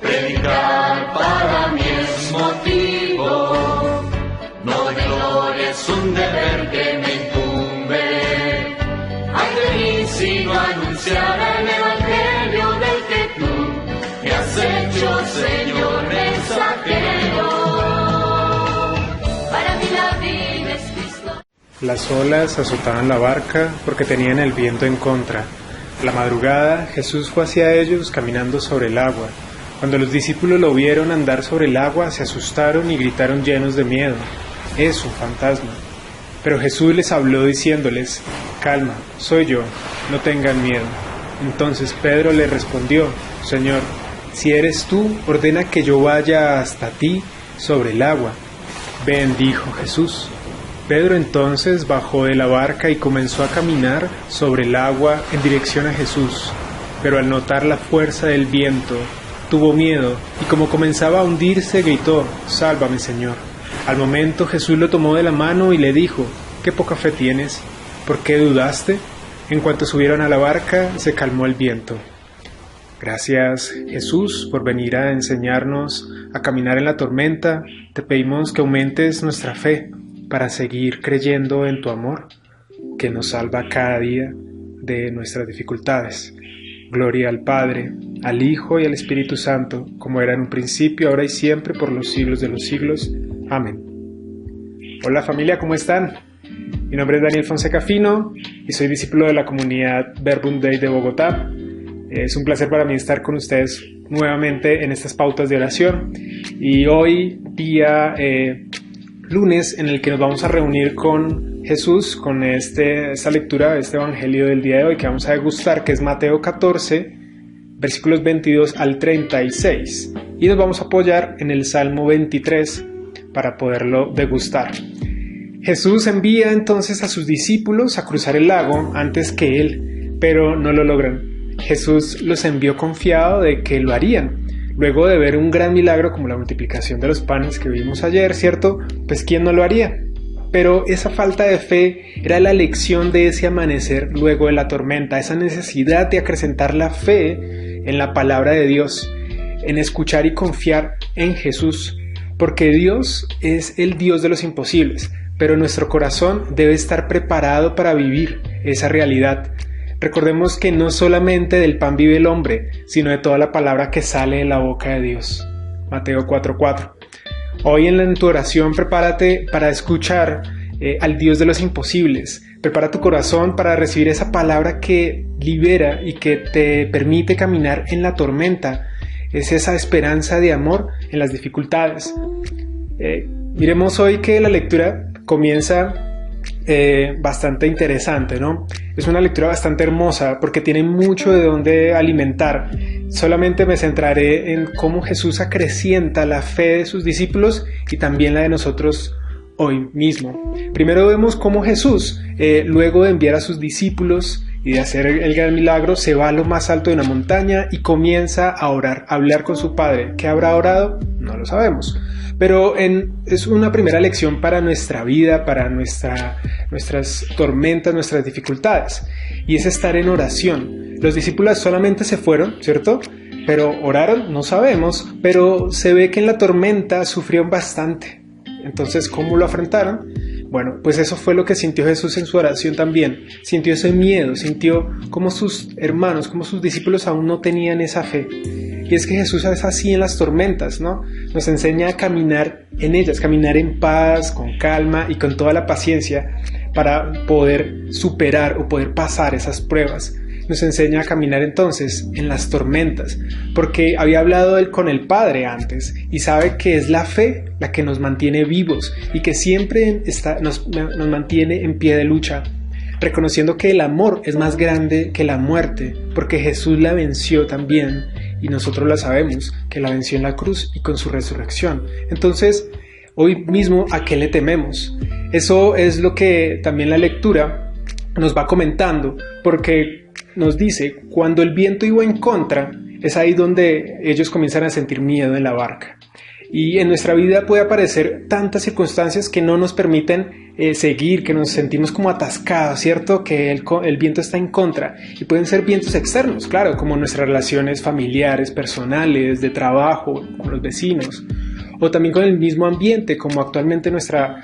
predicar para mí es motivo, no de gloria es un deber que me incumbe. Ay de mí si no anunciara el evangelio del que tú me has hecho, Señor mensajero. Para mí la vida es Cristo. Las olas azotaban la barca porque tenían el viento en contra. A la madrugada Jesús fue hacia ellos caminando sobre el agua. Cuando los discípulos lo vieron andar sobre el agua, se asustaron y gritaron llenos de miedo: «Es un fantasma». Pero Jesús les habló diciéndoles: «Calma, soy yo, no tengan miedo». Entonces Pedro le respondió: «Señor, si eres tú, ordena que yo vaya hasta ti sobre el agua». «Ven», dijo Jesús. Pedro entonces bajó de la barca y comenzó a caminar sobre el agua en dirección a Jesús. Pero al notar la fuerza del viento, tuvo miedo y como comenzaba a hundirse, gritó: «Sálvame, Señor». Al momento Jesús lo tomó de la mano y le dijo: «¿Qué poca fe tienes? ¿Por qué dudaste?». En cuanto subieron a la barca, se calmó el viento. Gracias, Jesús, por venir a enseñarnos a caminar en la tormenta. Te pedimos que aumentes nuestra fe para seguir creyendo en tu amor, que nos salva cada día de nuestras dificultades. Gloria al Padre, al Hijo y al Espíritu Santo, como era en un principio, ahora y siempre, por los siglos de los siglos. Amén. Hola familia, ¿cómo están? Mi nombre es Daniel Fonseca Fino y soy discípulo de la comunidad Verbum Dei de Bogotá. Es un placer para mí estar con ustedes nuevamente en estas pautas de oración y hoy día lunes en el que nos vamos a reunir con Jesús, con esta lectura de este evangelio del día de hoy que vamos a degustar, que es Mateo 14, versículos 22 al 36, y nos vamos a apoyar en el Salmo 23 para poderlo degustar. Jesús envía entonces a sus discípulos a cruzar el lago antes que él, pero no lo logran. Jesús los envió confiado de que lo harían. Luego de ver un gran milagro como la multiplicación de los panes que vimos ayer, ¿cierto? Pues ¿quién no lo haría? Pero esa falta de fe era la lección de ese amanecer luego de la tormenta, esa necesidad de acrecentar la fe en la palabra de Dios, en escuchar y confiar en Jesús, porque Dios es el Dios de los imposibles, pero nuestro corazón debe estar preparado para vivir esa realidad. Recordemos que no solamente del pan vive el hombre, sino de toda la palabra que sale de la boca de Dios. Mateo 4:4. Hoy en tu oración prepárate para escuchar al Dios de los imposibles. Prepara tu corazón para recibir esa palabra que libera y que te permite caminar en la tormenta. Es esa esperanza de amor en las dificultades. Miremos hoy que la lectura comienza bastante interesante, ¿no? Es una lectura bastante hermosa porque tiene mucho de dónde alimentar. Solamente me centraré en cómo Jesús acrecienta la fe de sus discípulos y también la de nosotros hoy mismo. Primero vemos cómo Jesús, luego de enviar a sus discípulos y de hacer el gran milagro, se va a lo más alto de una montaña y comienza a orar, a hablar con su Padre. ¿Qué habrá orado? No lo sabemos. Pero es una primera lección para nuestra vida, para nuestras tormentas, nuestras dificultades. Y es estar en oración. Los discípulos solamente se fueron, ¿cierto? Pero oraron, no sabemos, pero se ve que en la tormenta sufrieron bastante. Entonces, ¿cómo lo afrontaron? Bueno, pues eso fue lo que sintió Jesús en su oración también. Sintió ese miedo, sintió como sus hermanos, como sus discípulos aún no tenían esa fe. Y es que Jesús es así en las tormentas, ¿no? Nos enseña a caminar en ellas, caminar en paz, con calma y con toda la paciencia para poder superar o poder pasar esas pruebas. Nos enseña a caminar entonces en las tormentas, porque había hablado él con el Padre antes y sabe que es la fe la que nos mantiene vivos y que siempre nos mantiene en pie de lucha, reconociendo que el amor es más grande que la muerte, porque Jesús la venció también y nosotros la sabemos, que la venció en la cruz y con su resurrección. Entonces, hoy mismo, ¿a qué le tememos? Eso es lo que también la lectura nos va comentando, porque nos dice, cuando el viento iba en contra, es ahí donde ellos comienzan a sentir miedo en la barca. Y en nuestra vida puede aparecer tantas circunstancias que no nos permiten seguir, que nos sentimos como atascados, ¿cierto? Que el viento está en contra. Y pueden ser vientos externos, claro, como nuestras relaciones familiares, personales, de trabajo, con los vecinos. O también con el mismo ambiente, como actualmente nuestra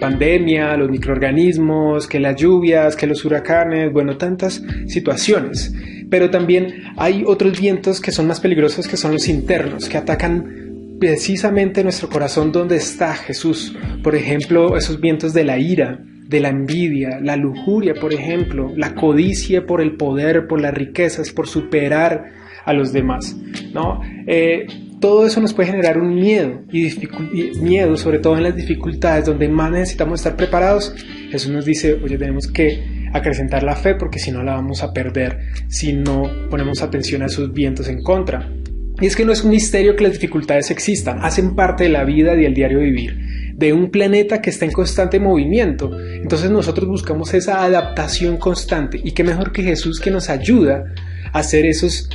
pandemia, los microorganismos, que las lluvias, que los huracanes, bueno, tantas situaciones. Pero también hay otros vientos que son más peligrosos, que son los internos, que atacan precisamente nuestro corazón donde está Jesús. Por ejemplo, esos vientos de la ira, de la envidia, la lujuria, por ejemplo, la codicia por el poder, por las riquezas, por superar a los demás, ¿no? Todo eso nos puede generar un miedo y miedo, sobre todo en las dificultades donde más necesitamos estar preparados. Jesús nos dice, oye, tenemos que acrecentar la fe porque si no la vamos a perder si no ponemos atención a esos vientos en contra. Y es que no es un misterio que las dificultades existan, hacen parte de la vida y del diario vivir, de un planeta que está en constante movimiento. Entonces nosotros buscamos esa adaptación constante, y qué mejor que Jesús, que nos ayuda a ser esos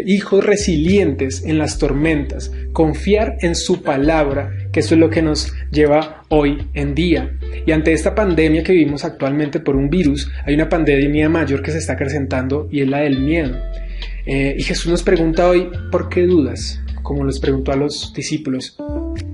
hijos resilientes en las tormentas, confiar en su palabra, que eso es lo que nos lleva hoy en día. Y ante esta pandemia que vivimos actualmente por un virus, hay una pandemia mayor que se está acrecentando y es la del miedo. Y Jesús nos pregunta hoy, ¿por qué dudas? Como les preguntó a los discípulos,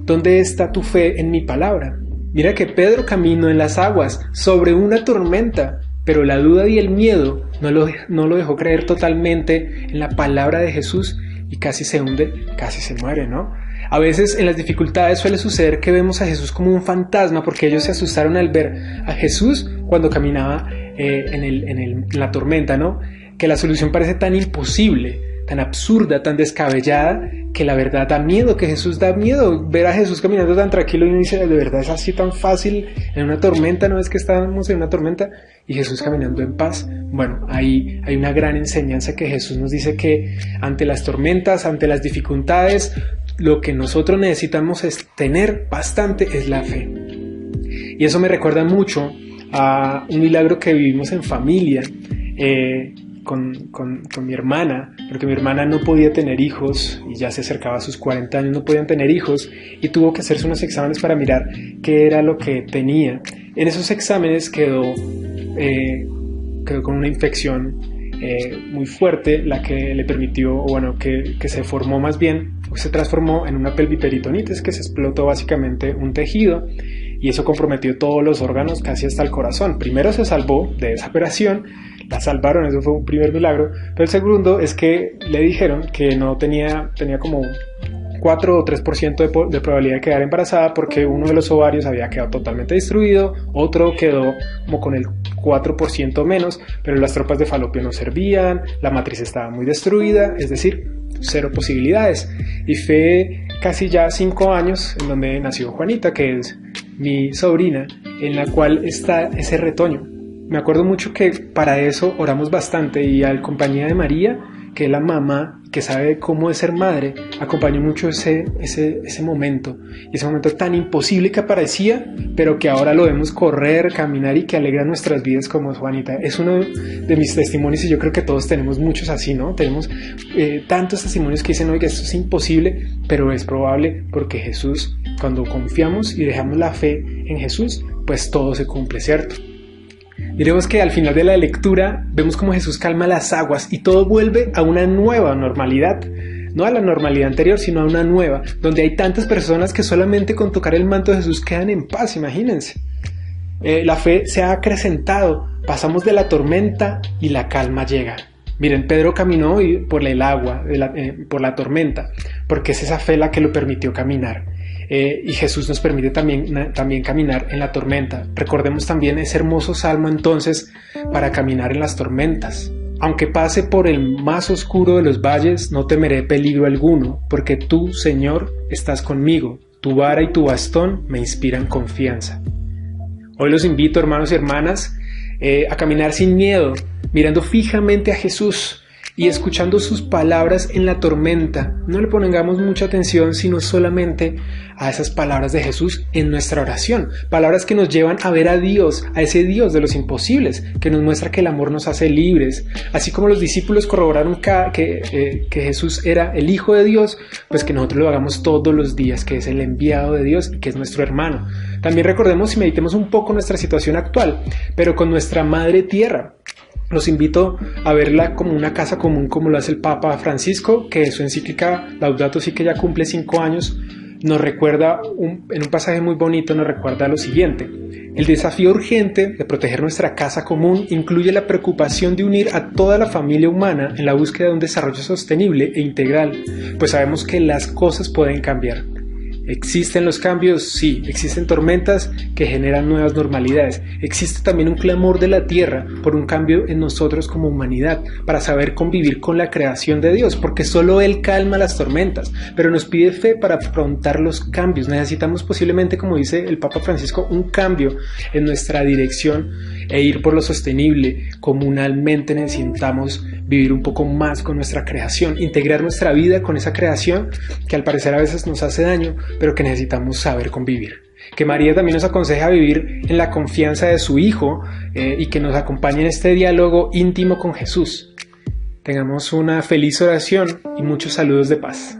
¿dónde está tu fe en mi palabra? Mira que Pedro caminó en las aguas sobre una tormenta, pero la duda y el miedo no lo dejó creer totalmente en la palabra de Jesús y casi se hunde, casi se muere, ¿no? A veces en las dificultades suele suceder que vemos a Jesús como un fantasma porque ellos se asustaron al ver a Jesús cuando caminaba en la tormenta, ¿no? Que la solución parece tan imposible, tan absurda, tan descabellada, que la verdad da miedo, que Jesús da miedo. Ver a Jesús caminando tan tranquilo y uno dice, ¿de verdad es así tan fácil en una tormenta? ¿No es que estamos en una tormenta? Y Jesús caminando en paz. Bueno, ahí hay una gran enseñanza que Jesús nos dice que ante las tormentas, ante las dificultades, lo que nosotros necesitamos es tener bastante es la fe. Y eso me recuerda mucho a un milagro que vivimos en familia, con mi hermana, porque mi hermana no podía tener hijos y ya se acercaba a sus 40 años, no podían tener hijos y tuvo que hacerse unos exámenes para mirar qué era lo que tenía. En esos exámenes quedó con una infección muy fuerte, la que le permitió, o bueno, que se formó más bien, se transformó en una pelviperitonitis, que se explotó básicamente un tejido y eso comprometió todos los órganos, casi hasta el corazón. Primero se salvó de esa operación, la salvaron, eso fue un primer milagro, pero el segundo es que le dijeron que no tenía como 4 o 3% de probabilidad de quedar embarazada porque uno de los ovarios había quedado totalmente destruido, otro quedó como con el 4% menos, pero las trompas de falopio no servían, la matriz estaba muy destruida, es decir, 0 posibilidades. Y fue casi ya 5 años en donde nació Juanita, que es mi sobrina, en la cual está ese retoño. Me acuerdo mucho que para eso oramos bastante y en compañía de María, que es la mamá que sabe cómo es ser madre, acompañó mucho ese momento, y ese momento tan imposible que parecía, pero que ahora lo vemos correr, caminar y que alegra nuestras vidas como Juanita. Es uno de mis testimonios y yo creo que todos tenemos muchos así, ¿no? Tenemos tantos testimonios que dicen, oiga, esto es imposible, pero es probable porque Jesús, cuando confiamos y dejamos la fe en Jesús, pues todo se cumple, ¿cierto? Diremos que al final de la lectura vemos cómo Jesús calma las aguas y todo vuelve a una nueva normalidad, no a la normalidad anterior, sino a una nueva, donde hay tantas personas que solamente con tocar el manto de Jesús quedan en paz, imagínense. La fe se ha acrecentado, pasamos de la tormenta y la calma llega. Miren, Pedro caminó por el agua, por la tormenta, porque es esa fe la que lo permitió caminar. Y Jesús nos permite también caminar en la tormenta. Recordemos también ese hermoso salmo entonces para caminar en las tormentas. Aunque pase por el más oscuro de los valles, no temeré peligro alguno, porque tú, Señor, estás conmigo. Tu vara y tu bastón me inspiran confianza. Hoy los invito, hermanos y hermanas, a caminar sin miedo, mirando fijamente a Jesús, y escuchando sus palabras en la tormenta. No le pongamos mucha atención, sino solamente a esas palabras de Jesús en nuestra oración. Palabras que nos llevan a ver a Dios, a ese Dios de los imposibles, que nos muestra que el amor nos hace libres. Así como los discípulos corroboraron que Jesús era el Hijo de Dios, pues que nosotros lo hagamos todos los días, que es el enviado de Dios y que es nuestro hermano. También recordemos y meditemos un poco nuestra situación actual, pero con nuestra madre tierra. Los invito a verla como una casa común, como lo hace el Papa Francisco, que su encíclica Laudato Si, que ya cumple 5 años, nos recuerda, en un pasaje muy bonito, nos recuerda lo siguiente: el desafío urgente de proteger nuestra casa común incluye la preocupación de unir a toda la familia humana en la búsqueda de un desarrollo sostenible e integral, pues sabemos que las cosas pueden cambiar. ¿Existen los cambios? Sí. ¿Existen tormentas que generan nuevas normalidades? Existe también un clamor de la tierra por un cambio en nosotros como humanidad, para saber convivir con la creación de Dios, porque solo Él calma las tormentas, pero nos pide fe para afrontar los cambios. Necesitamos posiblemente, como dice el Papa Francisco, un cambio en nuestra dirección e ir por lo sostenible. Comunalmente necesitamos vivir un poco más con nuestra creación, integrar nuestra vida con esa creación que al parecer a veces nos hace daño, pero que necesitamos saber convivir. Que María también nos aconseja vivir en la confianza de su Hijo y que nos acompañe en este diálogo íntimo con Jesús. Tengamos una feliz oración y muchos saludos de paz.